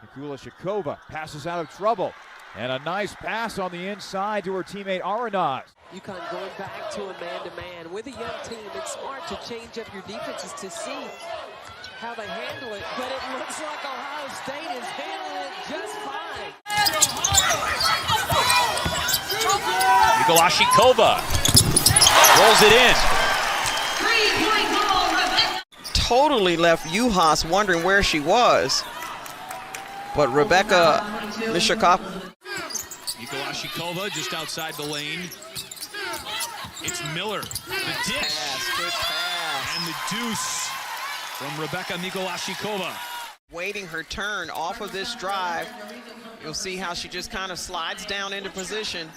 Mikulasikova passes out of trouble. And a nice pass on the inside to her teammate Aranaz. UConn going back to a man-to-man. With a young team, it's smart to change up your defenses to see how they handle it. But it looks like Ohio State is handling it just fine. Mikulasikova rolls it in. Totally left UHAS wondering where she was. But Rebeka Mikulasikova just outside the lane. It's Miller, the dish, good pass. and the deuce from Rebeka Mikulasikova. Waiting her turn off of this drive. You'll see how she just kind of slides down into position.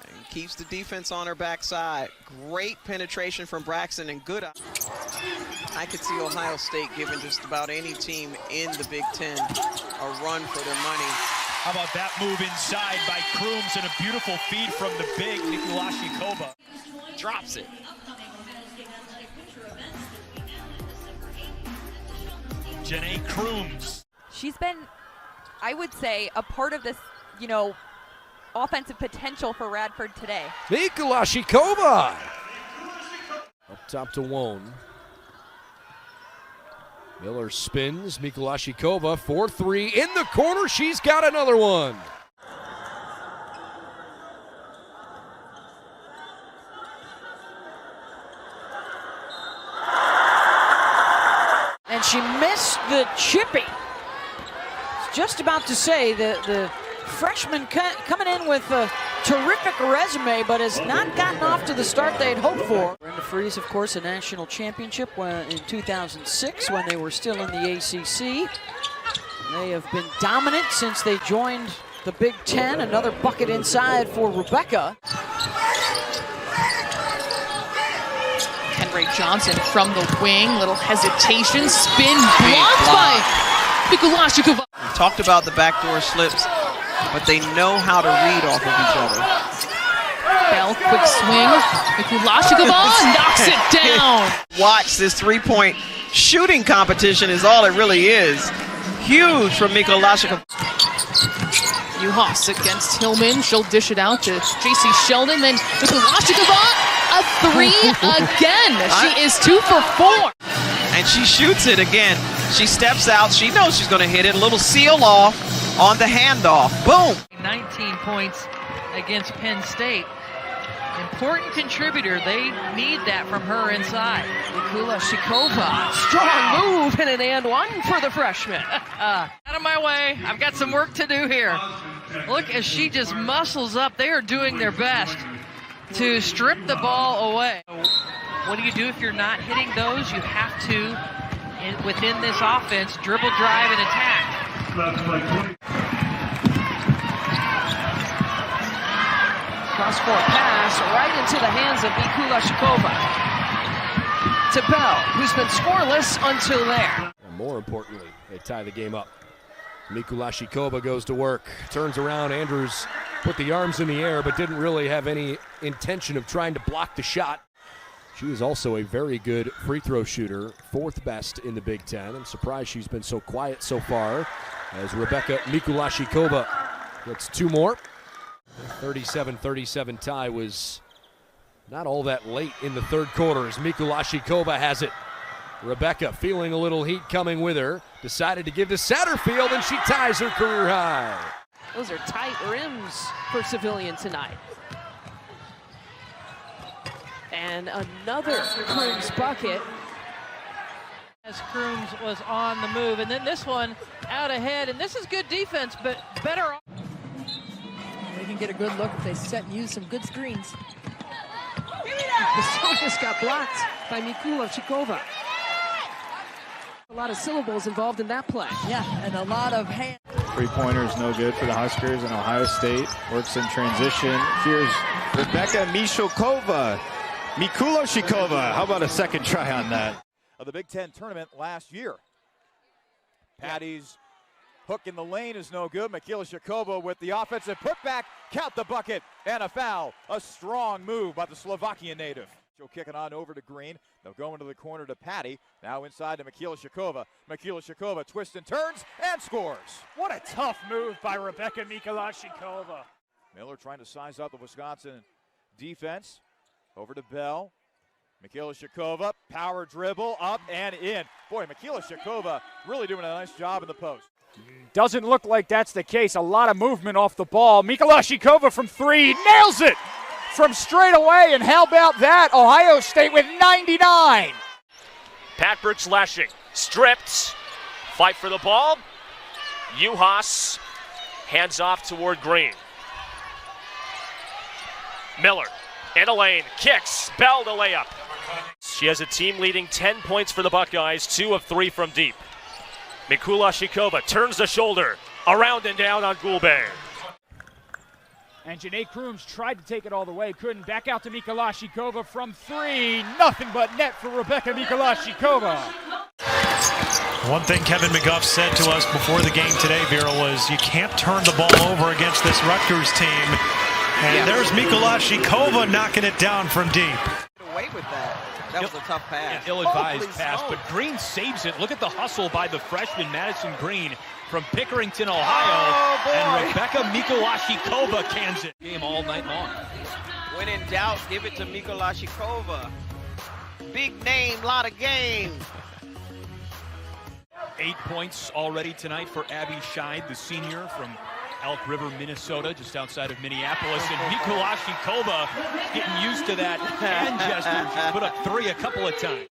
And keeps the defense on her backside. Great penetration from Braxton and good. I could see Ohio State giving just about any team in the Big Ten a run for their money. How about that move inside by Crooms and a beautiful feed from the big Mikulasikova. Drops it. Janae Crooms. She's been, I would say, a part of this, offensive potential for Radford today. Mikulasikova! Up top to Wone. Miller spins. Mikulasikova 4-3 in the corner. She's got another one. And she missed the chippy. Just about to say the freshman coming in with a terrific resume, but has not gotten off to the start they had hoped for. Brenda Freeze, of course, a national championship in 2006 when they were still in the ACC. They have been dominant since they joined the Big Ten. Another bucket inside for Rebeka. Henry Johnson from the wing, little hesitation, spin blocked by Mikulasikova. We talked about the backdoor slips, but they know how to read off of each other. Bell, quick swing. Mikulasikova knocks it down. Watch this three-point shooting competition is all it really is. Huge from Mikulasikova. UHAS against Hillman. She'll dish it out to J.C. Sheldon. Then Mikulasikova, a three again. She is 2 for 4. And she shoots it again. She steps out. She knows she's going to hit it. A little seal off on the handoff. Boom. 19 points against Penn State. Important contributor. They need that from her inside. Mikulasikova, strong move and an and one for the freshman. Out of my way. I've got some work to do here. Look as she just muscles up. They are doing their best to strip the ball away. What do you do if you're not hitting those? You have to, within this offense, dribble, drive, and attack. Cross-court pass right into the hands of Mikulasikova. To Bell, who's been scoreless until there. And more importantly, they tie the game up. Mikulasikova goes to work, turns around. Andrews put the arms in the air, but didn't really have any intention of trying to block the shot. She is also a very good free throw shooter, 4th best in the Big Ten. I'm surprised she's been so quiet so far, as Rebeka Mikulasikova gets 2 more. 37-37 tie was not all that late in the third quarter as Mikulasikova has it. Rebeka, feeling a little heat coming with her, decided to give to Satterfield, and she ties her career high. Those are tight rims for Civilian tonight. And another Crooms bucket. As Crooms was on the move, and then this one out ahead, and this is good defense, but better. They can get a good look if they set and use some good screens. The focus got blocked by Mikulasikova. A lot of syllables involved in that play. Yeah, and a lot of hands. Three-pointers no good for the Huskers, and Ohio State works in transition. Here's Rebeka Mikulasikova. How about a second try on that? Of the Big Ten tournament last year. Patty's hook in the lane is no good. Mikulasikova with the offensive putback, count the bucket, and a foul. A strong move by the Slovakian native. She'll kick it on over to Green. They'll go into the corner to Patty. Now inside to Mikulasikova. Mikulasikova twists and turns and scores. What a tough move by Rebeka Mikulasikova. Miller trying to size up the Wisconsin defense. Over to Bell. Mikulasikova, power dribble, up and in. Boy, Mikulasikova really doing a nice job in the post. Doesn't look like that's the case. A lot of movement off the ball. Mikulasikova from three, nails it from straight away. And how about that? Ohio State with 99. Pat Lashing, stripped, fight for the ball. Juhas hands off toward Green. Miller in a lane, kicks, Bell to layup. She has a team-leading 10 points for the Buckeyes, 2 of 3 from deep. Mikulasikova turns the shoulder, around and down on Goulbert. And Janae Crooms tried to take it all the way, couldn't. Back out to Mikulasikova from three. Nothing but net for Rebeka Mikulasikova. One thing Kevin McGuff said to us before the game today, Vera, was you can't turn the ball over against this Rutgers team. And there's Mikulasikova knocking it down from deep. Away with that. That was a tough pass. An ill-advised pass, but Green saves it. Look at the hustle by the freshman Madison Green from Pickerington, Ohio. And Rebeka Mikulasikova cans it. Game all night long. When in doubt, give it to Mikulasikova. Big name, lot of game. 8 points already tonight for Abby Scheid, the senior from Elk River, Minnesota, just outside of Minneapolis. And Mikulasikova getting used to that hand gesture. She's put up 3 a couple of times.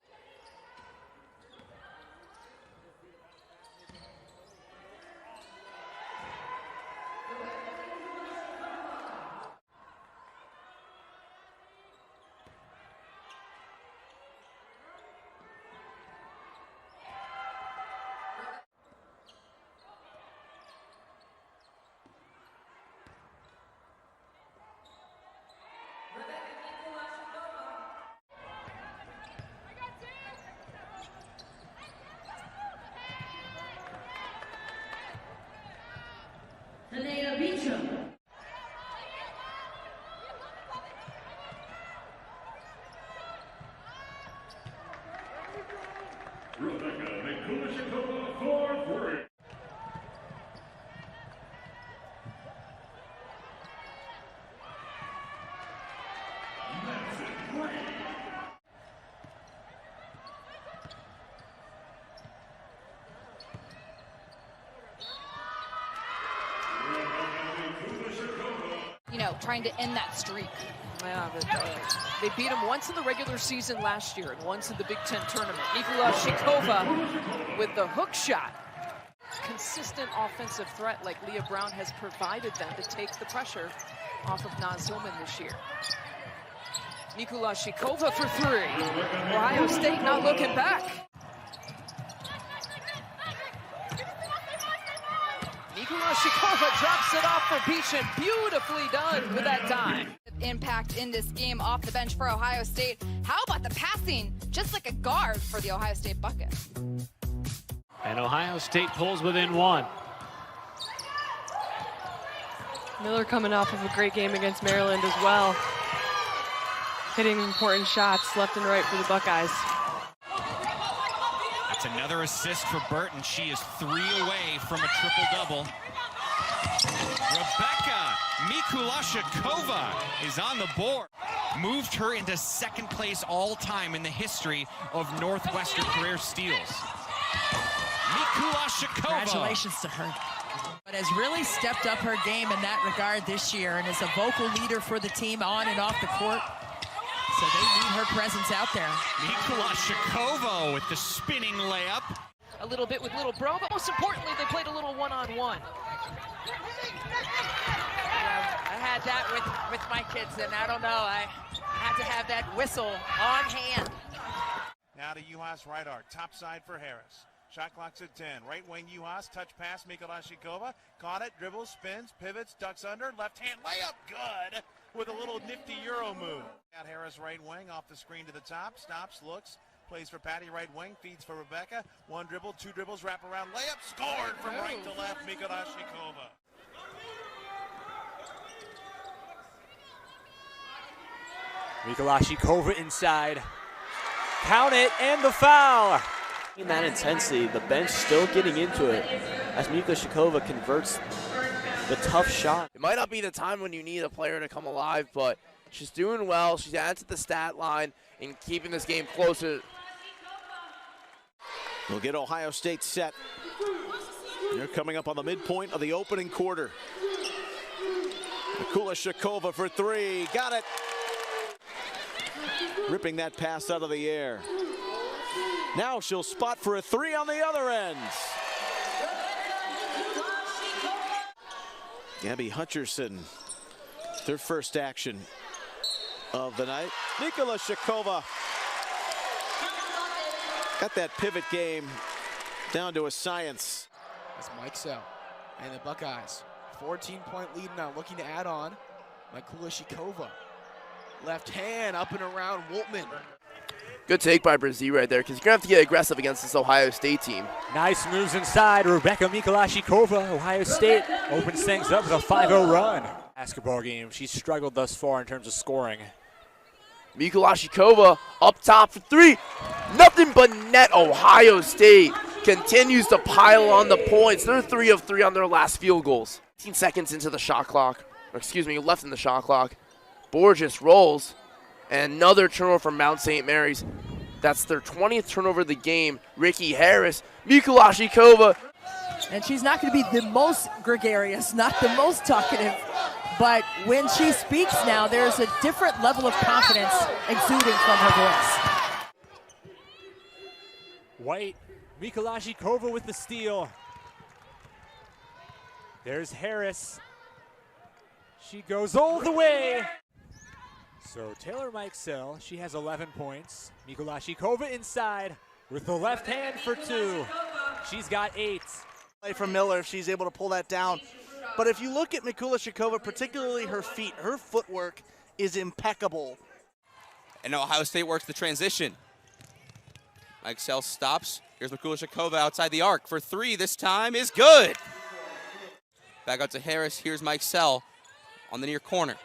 You know, trying to end that streak. Yeah, they beat him once in the regular season last year and once in the Big Ten tournament. Mikulasikova with the hook shot. Consistent offensive threat like Leah Brown has provided them to take the pressure off of Naz Hillman this year. Mikulasikova for three. Ohio State not looking back. Mikulasikova drops it off for Beechin. Beautifully done with that time. Impact in this game off the bench for Ohio State. How about the passing? Just like a guard for the Ohio State bucket. And Ohio State pulls within 1. Miller coming off of a great game against Maryland as well. Hitting important shots left and right for the Buckeyes. That's another assist for Burton. She is 3 away from a triple-double. Rebeka Mikulasikova is on the board. Moved her into second place all-time in the history of Northwestern career steals. Mikulasikova. Congratulations to her. But has really stepped up her game in that regard this year and is a vocal leader for the team on and off the court. So they need her presence out there. Mikulasikova with the spinning layup. A little bit with Little Bro, but most importantly, they played a little one-on-one. I had that with my kids, and I don't know, I had to have that whistle on hand. Now to Juhas right arc, top side for Harris. Shot clock's at 10. Right wing Juhas, touch pass Mikulasikova. Caught it, dribbles, spins, pivots, ducks under, left hand layup, good. With a little nifty Euro move. Out Harris right wing, off the screen to the top, stops, looks, plays for Patty right wing, feeds for Rebeka. 1 dribble, 2 dribbles, wrap around layup, scored from right to left, Mikulasikova. Mikulasikova inside. Count it, and the foul. In that intensity, the bench still getting into it as Mikulasikova converts the tough shot. It might not be the time when you need a player to come alive, but she's doing well. She's added to the stat line and keeping this game closer. We'll get Ohio State set. They're coming up on the midpoint of the opening quarter. Mikulasikova for three. Got it. Ripping that pass out of the air. Now she'll spot for a three on the other end. Gabby Hutcherson, their first action of the night. Mikulasikova got that pivot game down to a science. That's Mike Sell and the Buckeyes. 14-point lead now, looking to add on. Mikulasikova. Left hand up and around Woltman. Good take by Brazil right there, because you're going to have to get aggressive against this Ohio State team. Nice moves inside. Rebeka Mikulasikova. Ohio State opens things up with a 5-0 run. Basketball game. She's struggled thus far in terms of scoring. Mikulasikova up top for three. Nothing but net. Ohio State continues to pile on the points. They're 3 of 3 on their last field goals. 15 seconds into the shot clock. Or excuse me, left in the shot clock. Borges rolls. And another turnover from Mount St. Mary's. That's their 20th turnover of the game. Ricky Harris, Mikulasikova. And she's not going to be the most gregarious, not the most talkative. But when she speaks now, there's a different level of confidence exuding from her voice. White, Mikulasikova with the steal. There's Harris. She goes all the way. So Taylor Mikesell, she has 11 points. Mikulasikova inside with the left hand for 2. She's got 8. Play from Miller if she's able to pull that down. But if you look at Mikulasikova, particularly her feet, her footwork is impeccable. And Ohio State works the transition. Mikesell stops. Here's Mikulasikova outside the arc for 3. This time is good. Back out to Harris. Here's Mikesell on the near corner.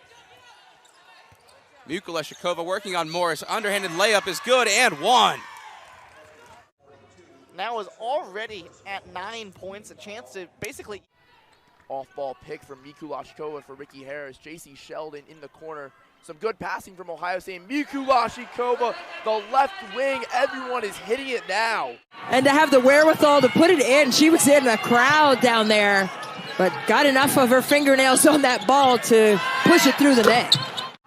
Mikulasikova working on Morris. Underhanded layup is good and 1. Now is already at 9 points, a chance to basically... Off-ball pick from Mikulasikova for Ricky Harris. J.C. Sheldon in the corner. Some good passing from Ohio State. Mikulasikova, the left wing. Everyone is hitting it now. And to have the wherewithal to put it in. She was in a crowd down there, but got enough of her fingernails on that ball to push it through the net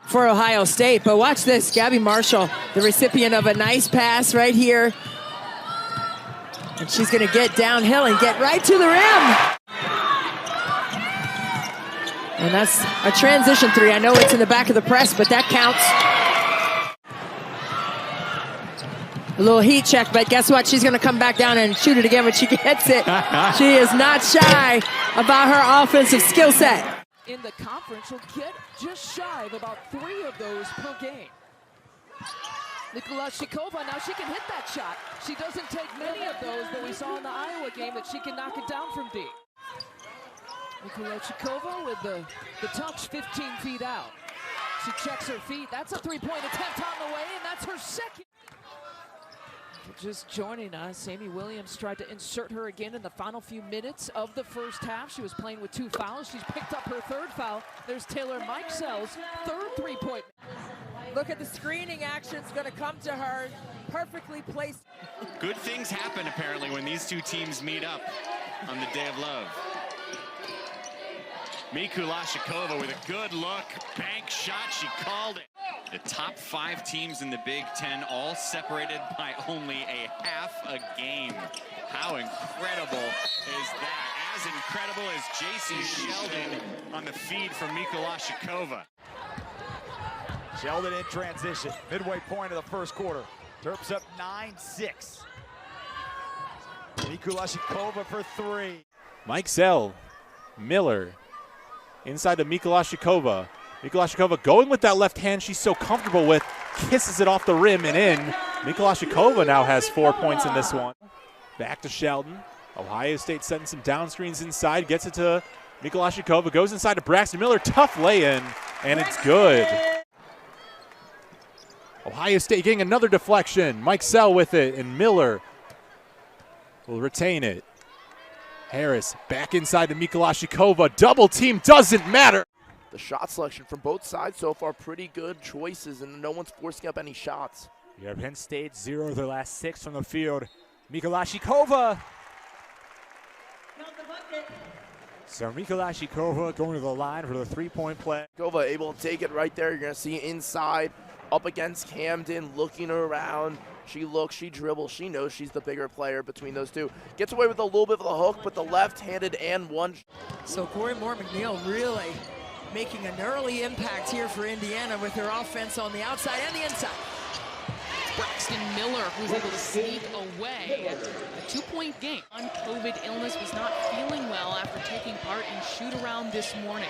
for Ohio State. But watch this, Gabby Marshall, the recipient of a nice pass right here. And she's going to get downhill and get right to the rim. And that's a transition 3. I know it's in the back of the press, but that counts. A little heat check, but guess what? She's going to come back down and shoot it again when she gets it. She is not shy about her offensive skill set. In the conference, she'll get just shy of about 3 of those per game. Mikulasikova, now she can hit that shot. She doesn't take many of those, but we saw in the Iowa game that she can knock it down from deep. Mikulasikova with the touch 15 feet out. She checks her feet. That's a 3-point attempt on the way, and that's her second. Just joining us, Amy Williams tried to insert her again in the final few minutes of the first half. She was playing with 2 fouls. She's picked up her 3rd foul. There's Taylor Mikesell's 3rd 3-point. Look at the screening action. It's going to come to her. Perfectly placed. Good things happen, apparently, when these two teams meet up on the Day of Love. Mikulasikova with a good look. Bank shot. She called it. The top 5 teams in the Big Ten all separated by only a half a game. How incredible is that? As incredible as J.C. Sheldon on the feed from Mikulasikova. Sheldon in transition. Midway point of the first quarter. Terps up 9-6. Mikulasikova for 3. Mikesell, Miller, inside to Mikulasikova. Mikulasikova going with that left hand she's so comfortable with, kisses it off the rim and in. Mikulasikova now has 4 points in this one. Back to Sheldon. Ohio State setting some down screens inside, gets it to Mikulasikova, goes inside to Braxton Miller, tough lay-in, and it's good. Ohio State getting another deflection. Mikesell with it, and Miller will retain it. Harris back inside to Mikulasikova. Double team doesn't matter. The shot selection from both sides so far, pretty good choices, and no one's forcing up any shots. You have Penn State 0 their last 6 from the field. Mikulasikova. So Mikulasikova going to the line for the three-point play. Kova able to take it right there. You're going to see inside, up against Camden, looking around. She looks, she dribbles, she knows she's the bigger player between those two. Gets away with a little bit of the hook, but the left-handed and one. So Corey Moore-McNeil really making an early impact here for Indiana with their offense on the outside and the inside. Braxton Miller, who's able to sneak away. A 2-point game. COVID illness, was not feeling well after taking part in shoot-around this morning.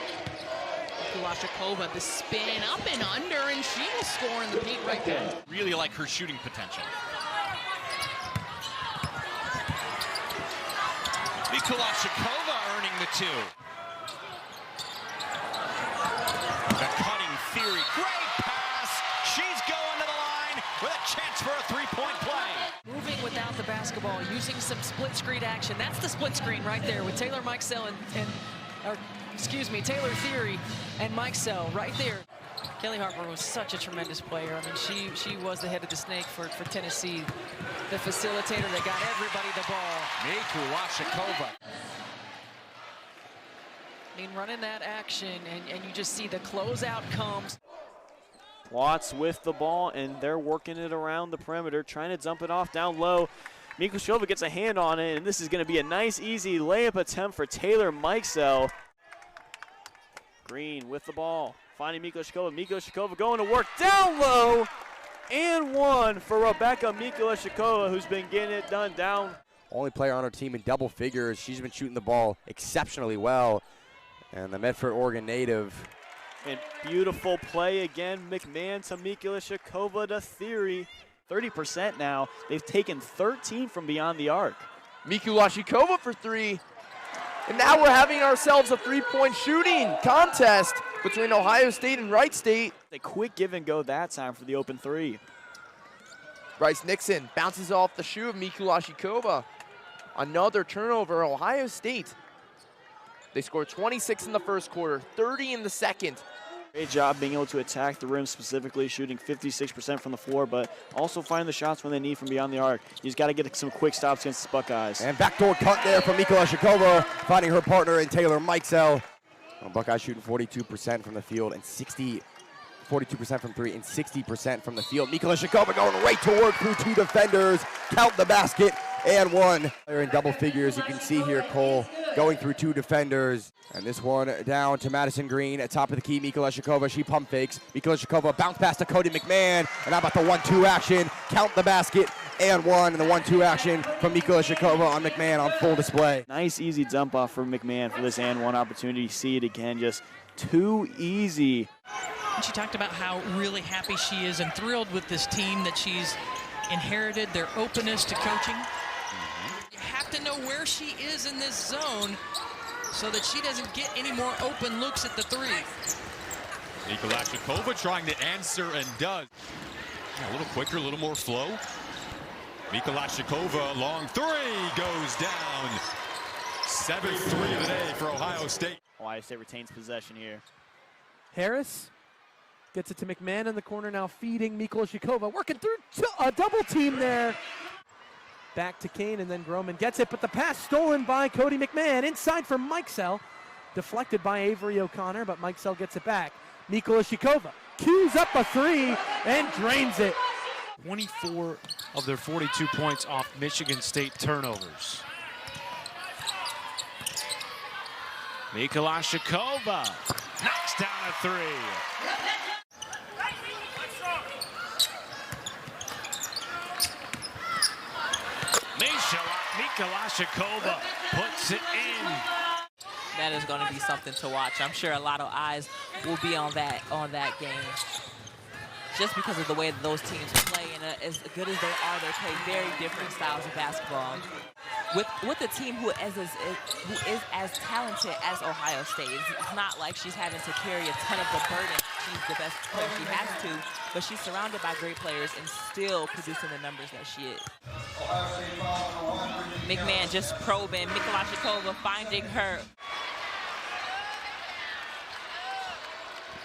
Mikulasikova, the spin up and under, and she will score in the paint right there. Really like her shooting potential. Mikulasikova earning the 2. The cutting theory, great pass. She's going to the line with a chance for a three-point play. Moving without the basketball, using some split screen action. That's the split screen right there with Taylor Mikesell Taylor Theory and Mikesell right there. Kelly Harper was such a tremendous player. I mean, she was the head of the snake for Tennessee. The facilitator that got everybody the ball. Mikulasikova. I mean, running that action, and you just see the closeout comes. Watts with the ball, and they're working it around the perimeter, trying to dump it off down low. Mikulasikova gets a hand on it, and this is going to be a nice, easy layup attempt for Taylor Mikesell. Green with the ball, finding Mikulasikova. Mikulasikova going to work down low, and one for Rebeka Mikulasikova, who's been getting it done down. Only player on her team in double figures. She's been shooting the ball exceptionally well. And the Medford, Oregon native. And beautiful play again. McMahon to Mikulasikova to Theory. 30% now. They've taken 13 from beyond the arc. Mikulasikova for 3. And now we're having ourselves a three-point shooting contest between Ohio State and Wright State. A quick give and go that time for the open 3. Bryce Nixon bounces off the shoe of Mikulasikova. Another turnover, Ohio State. They scored 26 in the first quarter, 30 in the second. Great job being able to attack the rim specifically, shooting 56% from the floor, but also finding the shots when they need from beyond the arc. You just got to get some quick stops against the Buckeyes. And backdoor cut there from Mikulasikova, finding her partner in Taylor Mikesell. Buckeyes shooting 42% from the field and 42% from 3 and 60% from the field. Mikulasikova going right to work through 2 defenders, count the basket, and 1. They're in double figures. You can see here Cole going through 2 defenders. And this one down to Madison Green at top of the key. Mikulasikova, she pump fakes. Mikulasikova bounce pass to Cody McMahon. And how about the 1-2 action? Count the basket, and 1. And the 1-2 action from Mikulasikova on McMahon on full display. Nice easy dump off from McMahon for this and 1 opportunity. See it again, just too easy. And she talked about how really happy she is and thrilled with this team that she's inherited, their openness to coaching. You have to know where she is in this zone so that she doesn't get any more open looks at the 3. Mikulasikova trying to answer and does. Yeah, a little quicker, a little more flow. Mikulasikova, long 3 goes down. 7th 3 of the day for Ohio State. Ohio State retains possession here. Harris gets it to McMahon in the corner, now feeding Mikulasikova, working through a double team there. Back to Kane, and then Groman gets it, but the pass stolen by Cody McMahon. Inside for Mikesell, deflected by Avery O'Connor, but Mikesell gets it back. Mikulasikova cues up a 3 and drains it. 24 of their 42 points off Michigan State turnovers. Mikulasikova knocks down a 3. Mikulasikova puts it in. That is going to be something to watch. I'm sure a lot of eyes will be on that game. Just because of the way that those teams play, and as good as they are, they play very different styles of basketball. With a team who is as talented as Ohio State, it's not like she's having to carry a ton of the burden She's the best player she has to, but she's surrounded by great players and still producing the numbers that she is. McMahon just probing, Mikulasikova finding her.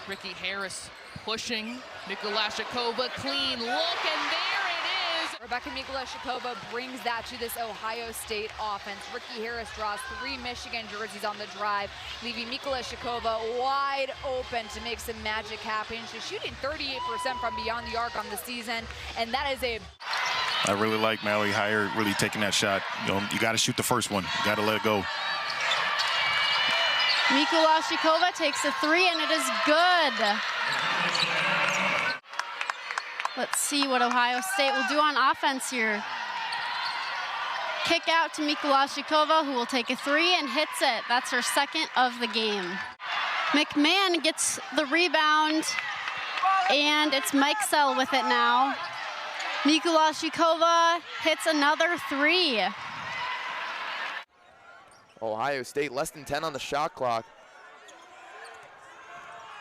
Ricky Harris pushing, Mikulasikova, clean look, and there it is! Rebeka Mikulasikova brings that to this Ohio State offense. Ricky Harris draws 3 Michigan jerseys on the drive, leaving Mikulasikova wide open to make some magic happen. She's shooting 38% from beyond the arc on the season, and that is a... I really like Mallory Heyer really taking that shot. You know, you got to shoot the first one. You got to let it go. Mikulasikova takes a 3, and it is good. Let's see what Ohio State will do on offense here. Kick out to Mikulasikova, who will take a 3 and hits it. That's her second of the game. McMahon gets the rebound, and it's Mikesell with it now. Mikulasikova hits another 3. Ohio State less than 10 on the shot clock.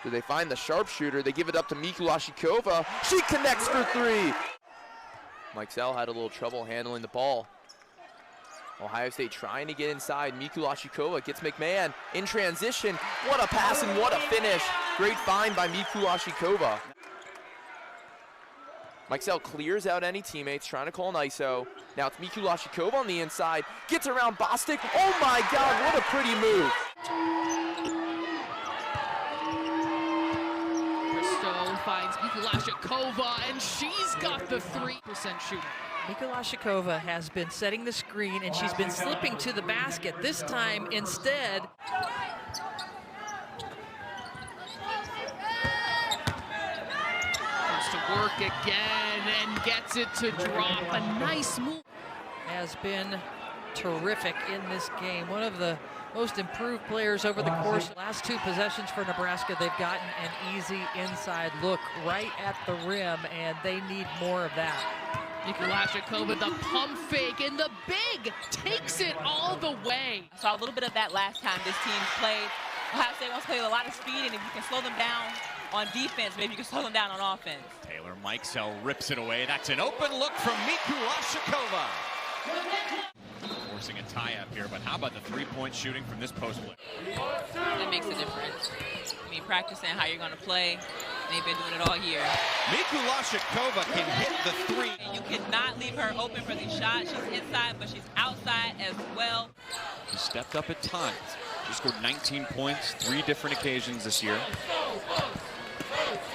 Do they find the sharpshooter? They give it up to Mikulasikova. She connects for 3. Mikesell had a little trouble handling the ball. Ohio State trying to get inside. Mikulasikova gets McMahon in transition. What a pass and what a finish. Great find by Mikulasikova. Mikesell clears out any teammates, trying to call an ISO. Now it's Mikulasikova on the inside. Gets around Bostic. Oh my God, what a pretty move. Bristow finds Mikulasikova, and she's got the 3% shooting. Mikulasikova has been setting the screen, and she's been slipping to the basket. This time, instead, to work again and gets it to drop. A nice move. has been terrific in this game. One of the most improved players over the course. Last 2 possessions for Nebraska, they've gotten an easy inside look right at the rim, and they need more of that. Mikulasikova, the pump fake, and the big takes it all the way. I saw a little bit of that last time this team played. Ohio State wants to play with a lot of speed, and if you can slow them down on defense, maybe you can slow them down on offense. Taylor Mikesell rips it away. That's an open look from Mikulasikova. Forcing a tie-up here, but how about the 3-point shooting from this post play? That makes a difference. I mean, practicing how you're going to play, they've been doing it all year. Mikulasikova can hit the 3. And you cannot leave her open for these shots. She's inside, but she's outside as well. She stepped up at times. She scored 19 points, 3 different occasions this year.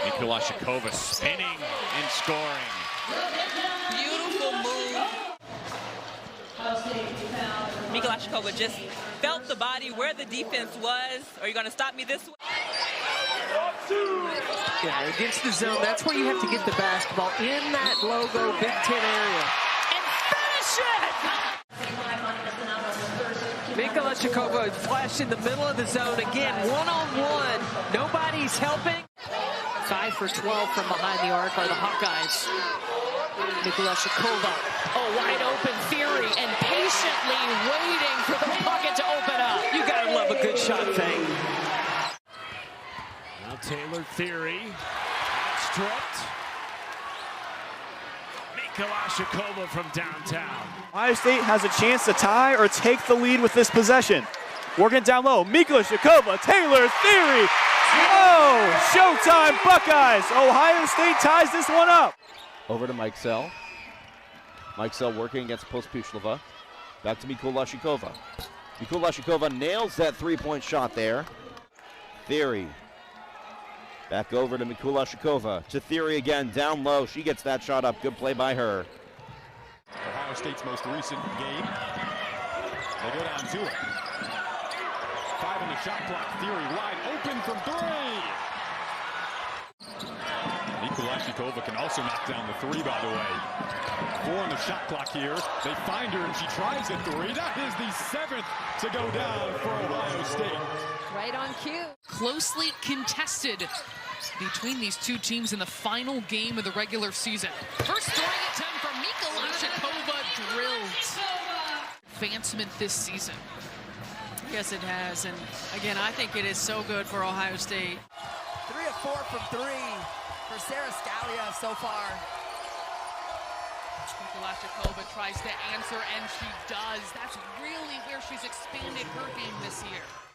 Mikulasikova spinning and scoring. Beautiful move. Mikulasikova just felt the body where the defense was. Are you going to stop me this way? Yeah, against the zone, that's where you have to get the basketball in that logo Big Ten area. And finish it! Mikulasikova flashed in the middle of the zone again, one-on-one. Nobody's helping. 5 for 12 from behind the arc are the Hawkeyes. Mikulasikova, wide open Theory, and patiently waiting for the pocket to open up. You gotta love a good shot fake. Now Taylor Theory, stripped. Mikulasikova from downtown. Ohio State has a chance to tie or take the lead with this possession. Working down low, Mikulasikova, Taylor Theory. Oh, showtime Buckeyes. Ohio State ties this one up. Over to Mikesell. Mikesell working against Pospisilova. Back to Mikulasikova. Mikulasikova nails that 3-point shot there. Theory. Back over to Mikulasikova. To Theory again, down low. She gets that shot up. Good play by her. Ohio State's most recent game. They go down to it. 5 on the shot clock. Theory wide open from 3. Mikulasikova can also knock down the 3, by the way. 4 on the shot clock here. They find her, and she tries the 3. That is the 7th to go down for Ohio State. Right on cue. Closely contested between these 2 teams in the final game of the regular season. First throwing attempt for Mikulasikova, drilled. Advancement this season. Yes, it has, and again, I think it is so good for Ohio State. 3 of 4 from 3 for Sarah Scalia so far. Mikulasikova tries to answer, and she does. That's really where she's expanded her game this year.